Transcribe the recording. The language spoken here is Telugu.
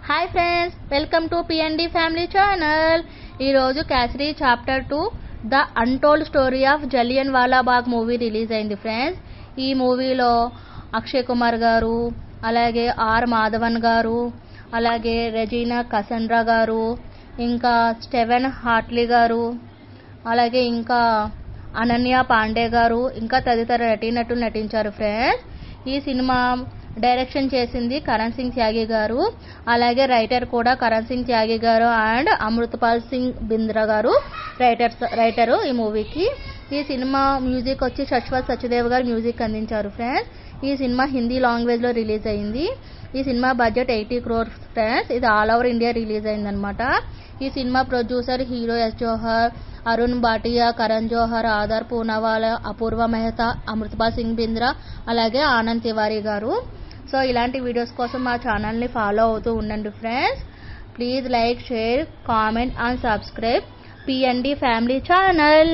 Hi friends, welcome to PND family channel. ఈరోజు Kesari chapter 2 the untold story of Jallianwala వాలాబాగ్ మూవీ రిలీజ్ అయింది ఫ్రెండ్స్. ఈ మూవీలో అక్షయ్ కుమార్ గారు, అలాగే ఆర్ మాధవన్ గారు, అలాగే రెజీనా కసండ్రా గారు, ఇంకా స్టెవెన్ హార్ట్లీ గారు, అలాగే ఇంకా అనన్య పాండే గారు, ఇంకా తదితర నటీనటులు నటించారు ఫ్రెండ్స్. ఈ సినిమా డైరెక్షన్ చేసింది కరణ్ సింగ్ త్యాగి గారు, అలాగే రైటర్ కూడా కరణ్ సింగ్ త్యాగి గారు అండ్ అమృతపాల్ సింగ్ బింద్రా గారు రైటరు ఈ మూవీకి. ఈ సినిమా మ్యూజిక్ వచ్చి శశ్వత్ సచ్దేవ్ గారు మ్యూజిక్ అందించారు ఫ్రెండ్స్. ఈ సినిమా హిందీ లాంగ్వేజ్లో రిలీజ్ అయింది. ఈ సినిమా బడ్జెట్ 80 crores ఫ్రెండ్స్. ఇది ఆల్ ఓవర్ ఇండియా రిలీజ్ అయిందనమాట. ఈ సినిమా ప్రొడ్యూసర్ హీరో ఎస్ జోహర్, అరుణ్ భాటియా, కరణ్ జోహర్, ఆధార్ పూనావాలా, అపూర్వ మెహతా, అమృతపాల్ సింగ్ బింద్రా, అలాగే ఆనంద్ తివారీ గారు. సో ఇలాంటి వీడియోస్ కోసం మా ఛానల్ని ఫాలో అవుతూ ఉండండి friends. Please like, share, comment and subscribe PND family channel.